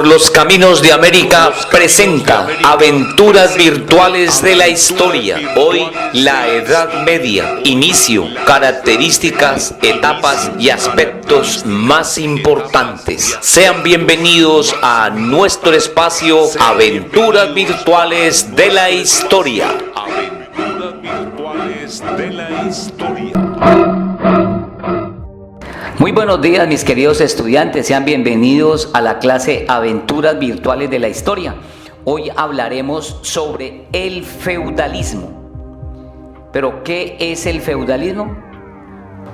por los caminos de América presenta Aventuras Virtuales de la Historia. Hoy, la Edad Media, inicio, características, etapas y aspectos más importantes. Sean bienvenidos a nuestro espacio Aventuras Virtuales de la Historia. Aventuras Virtuales de la Historia. Muy buenos días, mis queridos estudiantes, sean bienvenidos a la clase Aventuras Virtuales de la Historia. Hoy hablaremos sobre el feudalismo. ¿Pero qué es el feudalismo?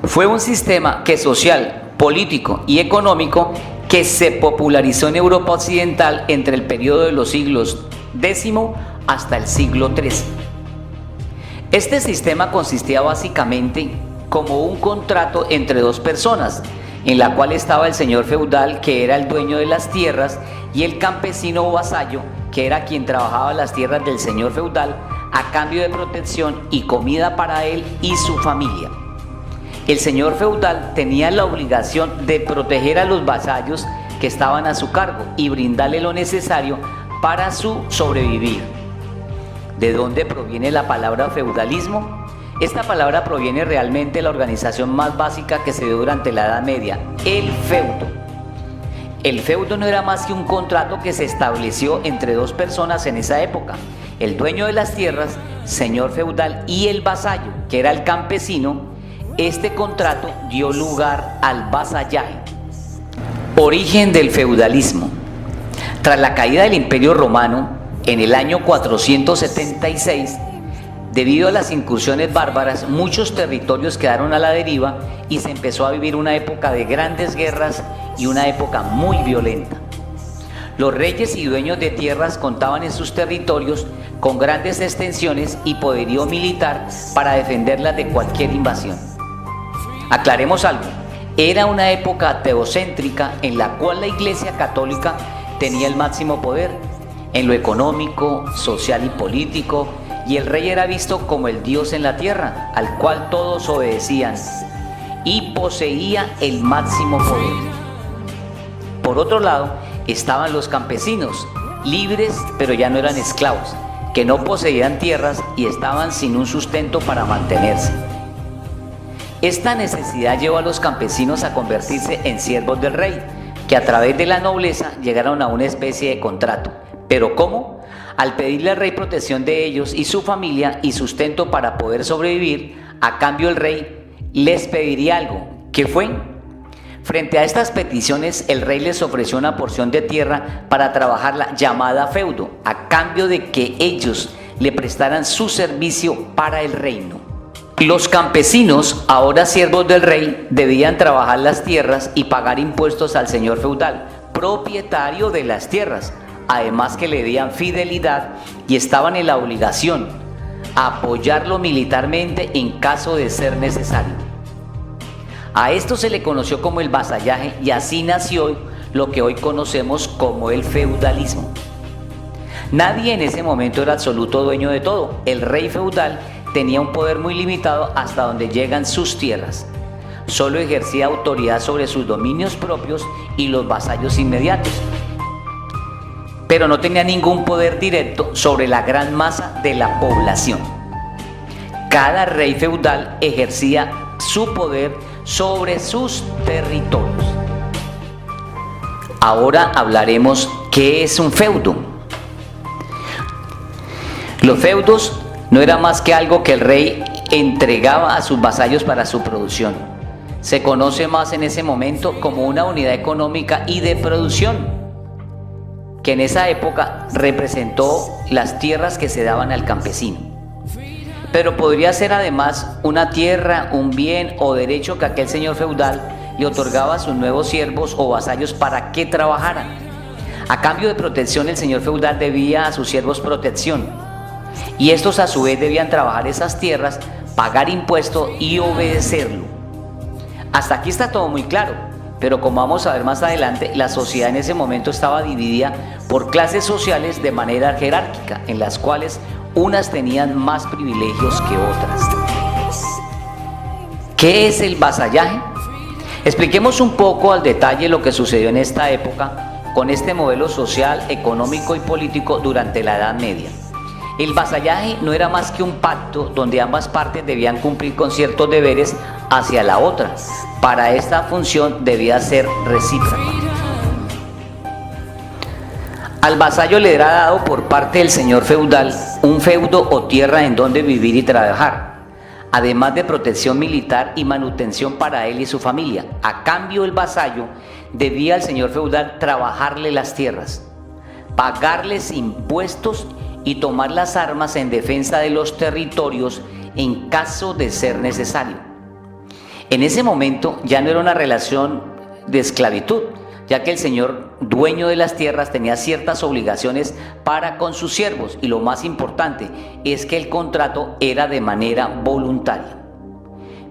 Fue un sistema social, político y económico que se popularizó en Europa Occidental entre el periodo de los siglos X hasta el siglo XIII. Este sistema consistía básicamente como un contrato entre dos personas, en la cual estaba el señor feudal, que era el dueño de las tierras, y el campesino o vasallo, que era quien trabajaba las tierras del señor feudal a cambio de protección y comida para él y su familia. El señor feudal tenía la obligación de proteger a los vasallos que estaban a su cargo y brindarle lo necesario para su sobrevivir. ¿De dónde proviene la palabra feudalismo? Esta palabra proviene realmente de la organización más básica que se dio durante la Edad Media, el feudo. El feudo no era más que un contrato que se estableció entre dos personas en esa época, el dueño de las tierras, señor feudal, y el vasallo, que era el campesino. Este contrato dio lugar al vasallaje. Origen del feudalismo. Tras la caída del Imperio Romano, en el año 476, debido a las incursiones bárbaras, muchos territorios quedaron a la deriva y se empezó a vivir una época de grandes guerras y una época muy violenta. Los reyes y dueños de tierras contaban en sus territorios con grandes extensiones y poderío militar para defenderlas de cualquier invasión. Aclaremos algo, era una época teocéntrica en la cual la Iglesia Católica tenía el máximo poder en lo económico, social y político, y el rey era visto como el Dios en la tierra, al cual todos obedecían, y poseía el máximo poder. Por otro lado, estaban los campesinos, libres pero ya no eran esclavos, que no poseían tierras y estaban sin un sustento para mantenerse. Esta necesidad llevó a los campesinos a convertirse en siervos del rey, que a través de la nobleza llegaron a una especie de contrato. ¿Pero cómo? Al pedirle al rey protección de ellos y su familia y sustento para poder sobrevivir, a cambio el rey les pediría algo. ¿Qué fue? Frente a estas peticiones, el rey les ofreció una porción de tierra para trabajarla, llamada feudo, a cambio de que ellos le prestaran su servicio para el reino. Los campesinos, ahora siervos del rey, debían trabajar las tierras y pagar impuestos al señor feudal, propietario de las tierras. Además que le debían fidelidad y estaban en la obligación a apoyarlo militarmente en caso de ser necesario. A esto se le conoció como el vasallaje y así nació lo que hoy conocemos como el feudalismo. Nadie en ese momento era absoluto dueño de todo. El rey feudal tenía un poder muy limitado hasta donde llegan sus tierras. Solo ejercía autoridad sobre sus dominios propios y los vasallos inmediatos, pero no tenía ningún poder directo sobre la gran masa de la población. Cada rey feudal ejercía su poder sobre sus territorios. Ahora hablaremos qué es un feudo. Los feudos no era más que algo que el rey entregaba a sus vasallos para su producción. Se conoce más en ese momento como una unidad económica y de producción, que en esa época representó las tierras que se daban al campesino. Pero podría ser además una tierra, un bien o derecho que aquel señor feudal le otorgaba a sus nuevos siervos o vasallos para que trabajaran. A cambio de protección, el señor feudal debía a sus siervos protección, y estos a su vez debían trabajar esas tierras, pagar impuestos y obedecerlo. Hasta aquí está todo muy claro. Pero como vamos a ver más adelante, la sociedad en ese momento estaba dividida por clases sociales de manera jerárquica, en las cuales unas tenían más privilegios que otras. ¿Qué es el vasallaje? Expliquemos un poco al detalle lo que sucedió en esta época con este modelo social, económico y político durante la Edad Media. El vasallaje no era más que un pacto donde ambas partes debían cumplir con ciertos deberes hacia la otra. Para esta función debía ser recíproca. Al vasallo le era dado por parte del señor feudal un feudo o tierra en donde vivir y trabajar, además de protección militar y manutención para él y su familia. A cambio, el vasallo debía al señor feudal trabajarle las tierras, pagarles impuestos y tomar las armas en defensa de los territorios en caso de ser necesario. En ese momento ya no era una relación de esclavitud, ya que el señor dueño de las tierras tenía ciertas obligaciones para con sus siervos, y lo más importante es que el contrato era de manera voluntaria.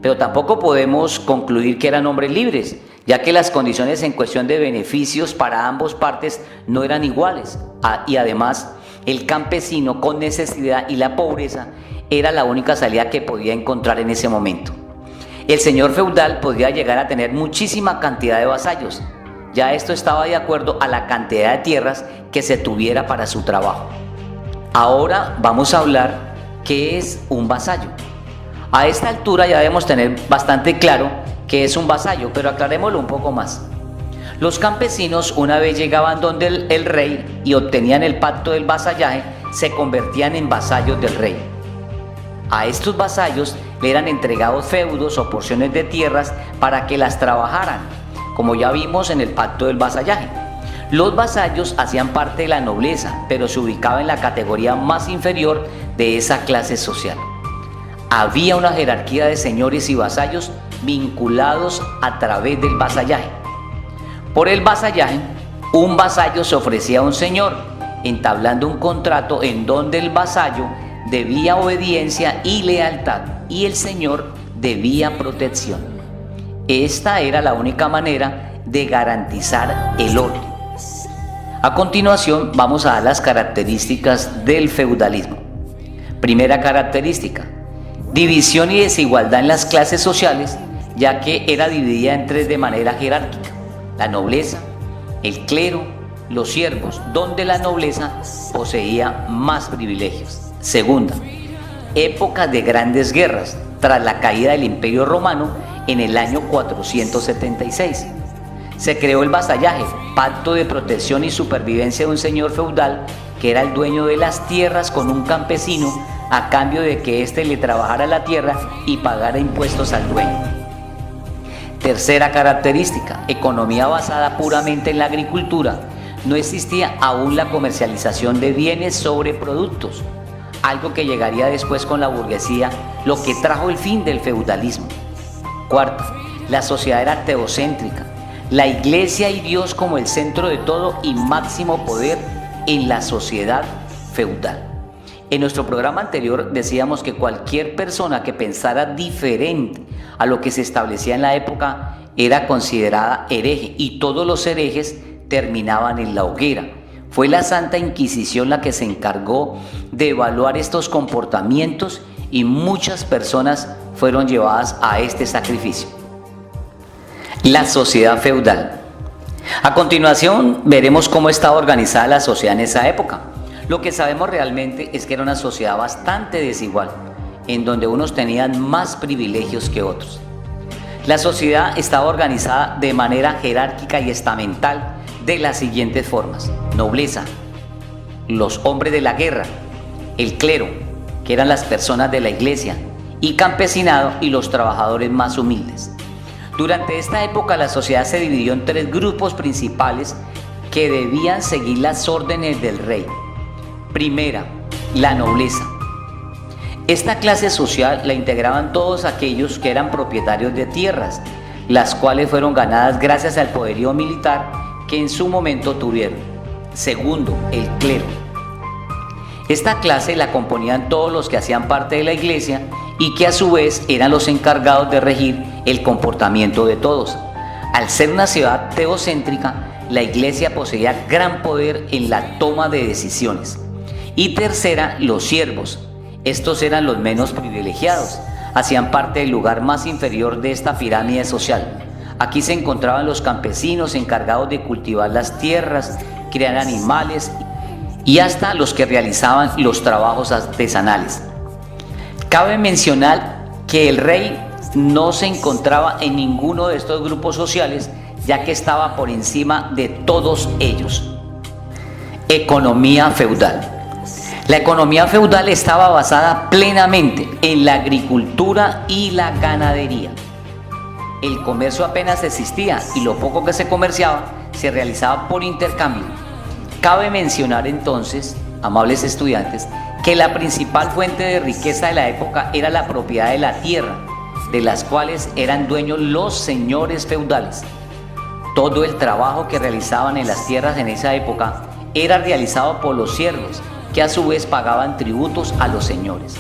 Pero tampoco podemos concluir que eran hombres libres, ya que las condiciones en cuestión de beneficios para ambas partes no eran iguales, y además el campesino con necesidad y la pobreza era la única salida que podía encontrar en ese momento. El señor feudal podía llegar a tener muchísima cantidad de vasallos. Ya esto estaba de acuerdo a la cantidad de tierras que se tuviera para su trabajo. Ahora vamos a hablar qué es un vasallo. A esta altura ya debemos tener bastante claro qué es un vasallo, pero aclarémoslo un poco más. Los campesinos, una vez llegaban donde el rey y obtenían el pacto del vasallaje, se convertían en vasallos del rey. A estos vasallos le eran entregados feudos o porciones de tierras para que las trabajaran, como ya vimos en el pacto del vasallaje. Los vasallos hacían parte de la nobleza, pero se ubicaban en la categoría más inferior de esa clase social. Había una jerarquía de señores y vasallos vinculados a través del vasallaje. Por el vasallaje, un vasallo se ofrecía a un señor, entablando un contrato en donde el vasallo debía obediencia y lealtad y el señor debía protección. Esta era la única manera de garantizar el orden. A continuación vamos a dar las características del feudalismo. Primera característica: división y desigualdad en las clases sociales, ya que era dividida en tres de manera jerárquica: la nobleza, el clero, los siervos, donde la nobleza poseía más privilegios. Segunda, épocas de grandes guerras, tras la caída del Imperio Romano en el año 476. Se creó el vasallaje, pacto de protección y supervivencia de un señor feudal que era el dueño de las tierras con un campesino a cambio de que éste le trabajara la tierra y pagara impuestos al dueño. Tercera característica: economía basada puramente en la agricultura. No existía aún la comercialización de bienes sobre productos, algo que llegaría después con la burguesía, lo que trajo el fin del feudalismo. Cuarta, la sociedad era teocéntrica, la iglesia y Dios como el centro de todo y máximo poder en la sociedad feudal. En nuestro programa anterior decíamos que cualquier persona que pensara diferente a lo que se establecía en la época era considerada hereje, y todos los herejes terminaban en la hoguera. Fue la Santa Inquisición la que se encargó de evaluar estos comportamientos y muchas personas fueron llevadas a este sacrificio. La sociedad feudal. A continuación veremos cómo estaba organizada la sociedad en esa época. Lo que sabemos realmente es que era una sociedad bastante desigual, en donde unos tenían más privilegios que otros. La sociedad estaba organizada de manera jerárquica y estamental de las siguientes formas: nobleza, los hombres de la guerra, el clero, que eran las personas de la iglesia, y campesinado y los trabajadores más humildes. Durante esta época la sociedad se dividió en tres grupos principales que debían seguir las órdenes del rey. Primera, la nobleza. Esta clase social la integraban todos aquellos que eran propietarios de tierras, las cuales fueron ganadas gracias al poderío militar que en su momento tuvieron. Segundo, el clero. Esta clase la componían todos los que hacían parte de la iglesia y que a su vez eran los encargados de regir el comportamiento de todos. Al ser una ciudad teocéntrica, la iglesia poseía gran poder en la toma de decisiones. Y tercera, los siervos. Estos eran los menos privilegiados, hacían parte del lugar más inferior de esta pirámide social. Aquí se encontraban los campesinos encargados de cultivar las tierras, criar animales y hasta los que realizaban los trabajos artesanales. Cabe mencionar que el rey no se encontraba en ninguno de estos grupos sociales, ya que estaba por encima de todos ellos. Economía feudal. La economía feudal estaba basada plenamente en la agricultura y la ganadería. El comercio apenas existía y lo poco que se comerciaba se realizaba por intercambio. Cabe mencionar entonces, amables estudiantes, que la principal fuente de riqueza de la época era la propiedad de la tierra, de las cuales eran dueños los señores feudales. Todo el trabajo que realizaban en las tierras en esa época era realizado por los siervos, que a su vez pagaban tributos a los señores.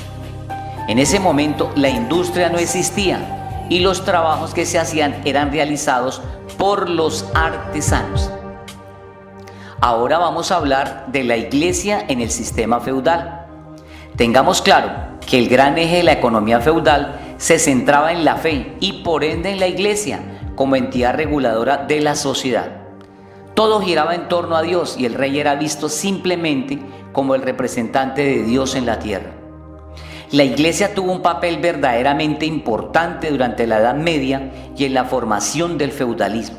En ese momento la industria no existía y los trabajos que se hacían eran realizados por los artesanos. Ahora vamos a hablar de la iglesia en el sistema feudal. Tengamos claro que el gran eje de la economía feudal se centraba en la fe y por ende en la iglesia como entidad reguladora de la sociedad. Todo giraba en torno a Dios y el rey era visto simplemente como el representante de Dios en la tierra. La iglesia tuvo un papel verdaderamente importante durante la Edad Media y en la formación del feudalismo,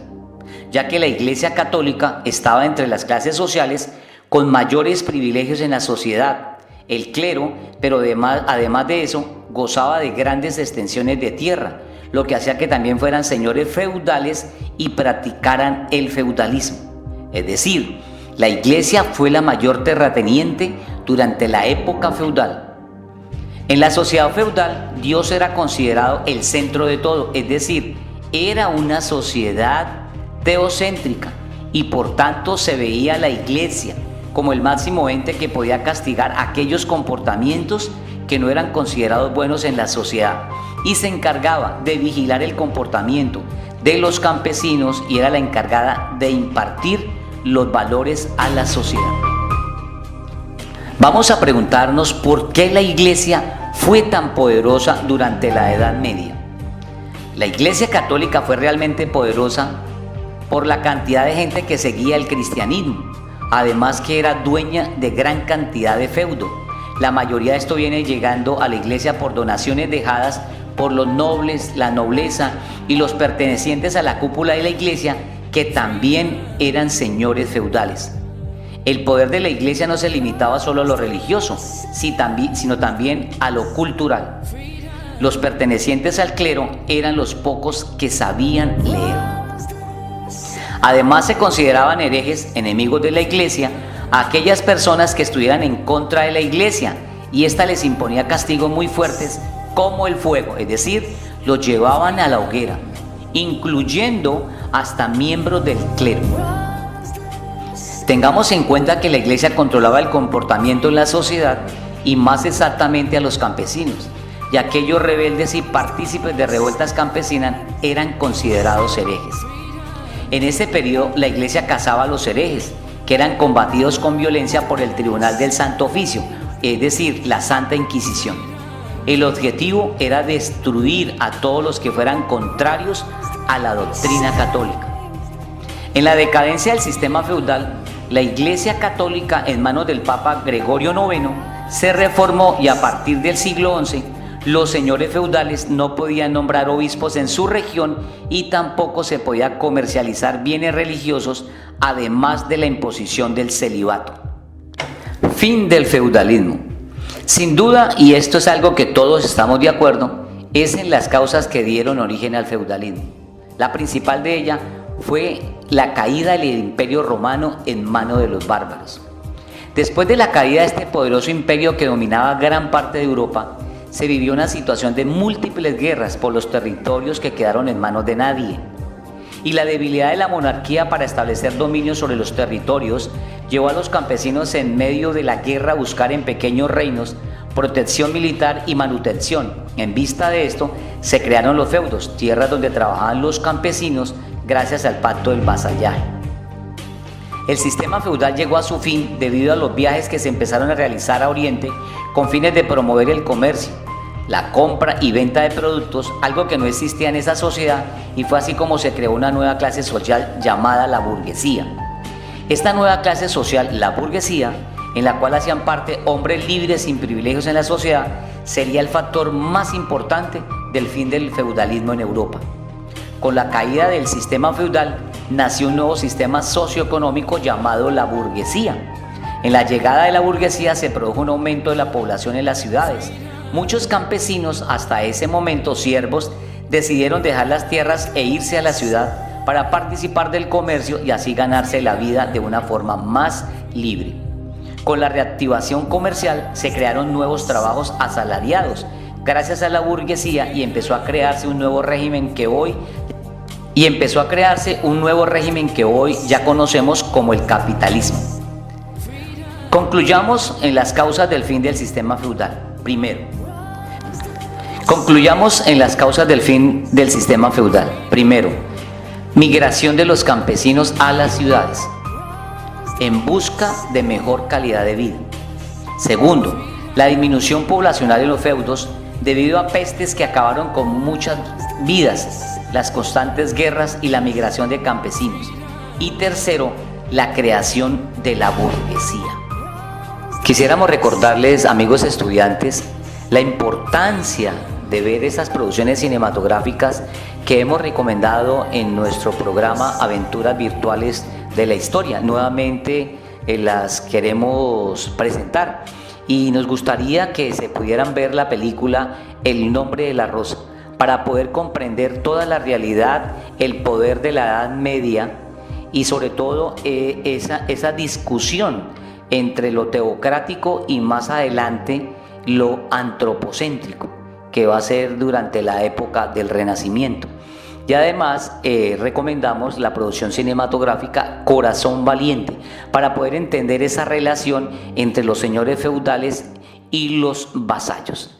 ya que la iglesia católica estaba entre las clases sociales con mayores privilegios en la sociedad, el clero, pero además de eso, gozaba de grandes extensiones de tierra, lo que hacía que también fueran señores feudales y practicaran el feudalismo. Es decir, la iglesia fue la mayor terrateniente durante la época feudal. En la sociedad feudal, Dios era considerado el centro de todo, es decir, era una sociedad teocéntrica y por tanto se veía a la iglesia como el máximo ente que podía castigar aquellos comportamientos que no eran considerados buenos en la sociedad y se encargaba de vigilar el comportamiento de los campesinos y era la encargada de impartir los valores a la sociedad. Vamos a preguntarnos por qué la iglesia fue tan poderosa durante la Edad Media. La iglesia católica fue realmente poderosa por la cantidad de gente que seguía el cristianismo, además que era dueña de gran cantidad de feudo. La mayoría de esto viene llegando a la iglesia por donaciones dejadas por los nobles, la nobleza y los pertenecientes a la cúpula de la iglesia, que también eran señores feudales. El poder de la iglesia no se limitaba solo a lo religioso, sino también a lo cultural. Los pertenecientes al clero eran los pocos que sabían leer. Además, se consideraban herejes, enemigos de la iglesia, a aquellas personas que estuvieran en contra de la iglesia, y ésta les imponía castigos muy fuertes como el fuego, es decir, los llevaban a la hoguera, incluyendo hasta miembros del clero. Tengamos en cuenta que la iglesia controlaba el comportamiento en la sociedad y más exactamente a los campesinos, y aquellos rebeldes y partícipes de revueltas campesinas eran considerados herejes. En ese periodo la iglesia cazaba a los herejes, que eran combatidos con violencia por el Tribunal del Santo Oficio, es decir, la Santa Inquisición. El objetivo era destruir a todos los que fueran contrarios a la doctrina católica. En la decadencia del sistema feudal, la Iglesia Católica, en manos del Papa Gregorio IX, se reformó y a partir del siglo XI, los señores feudales no podían nombrar obispos en su región y tampoco se podía comercializar bienes religiosos, además de la imposición del celibato. Fin del feudalismo. Sin duda, y esto es algo que todos estamos de acuerdo, es en las causas que dieron origen al feudalismo. La principal de ellas fue la caída del Imperio Romano en manos de los bárbaros. Después de la caída de este poderoso imperio que dominaba gran parte de Europa, se vivió una situación de múltiples guerras por los territorios que quedaron en manos de nadie. Y la debilidad de la monarquía para establecer dominio sobre los territorios llevó a los campesinos en medio de la guerra a buscar en pequeños reinos protección militar y manutención. En vista de esto, se crearon los feudos, tierras donde trabajaban los campesinos gracias al pacto del vasallaje. El sistema feudal llegó a su fin debido a los viajes que se empezaron a realizar a Oriente con fines de promover el comercio. la compra y venta de productos, algo que no existía en esa sociedad, y fue así como se creó una nueva clase social llamada la burguesía. Esta nueva clase social, la burguesía, en la cual hacían parte hombres libres sin privilegios en la sociedad, sería el factor más importante del fin del feudalismo en Europa. Con la caída del sistema feudal nació un nuevo sistema socioeconómico llamado la burguesía. En la llegada de la burguesía se produjo un aumento de la población en las ciudades. Muchos campesinos, hasta ese momento siervos, decidieron dejar las tierras e irse a la ciudad para participar del comercio y así ganarse la vida de una forma más libre. Con la reactivación comercial se crearon nuevos trabajos asalariados gracias a la burguesía y empezó a crearse un nuevo régimen que hoy ya conocemos como el capitalismo. Concluyamos en las causas del fin del sistema feudal. Primero, migración de los campesinos a las ciudades en busca de mejor calidad de vida. Segundo, la disminución poblacional en los feudos debido a pestes que acabaron con muchas vidas, las constantes guerras y la migración de campesinos. Y tercero, la creación de la burguesía. Quisiéramos recordarles, amigos estudiantes, la importancia de ver esas producciones cinematográficas que hemos recomendado en nuestro programa Aventuras Virtuales de la Historia. Nuevamente las queremos presentar y nos gustaría que se pudieran ver la película El nombre de la rosa para poder comprender toda la realidad, el poder de la Edad Media y sobre todo esa discusión entre lo teocrático y más adelante lo antropocéntrico, que va a ser durante la época del Renacimiento. Y además recomendamos la producción cinematográfica Corazón Valiente para poder entender esa relación entre los señores feudales y los vasallos.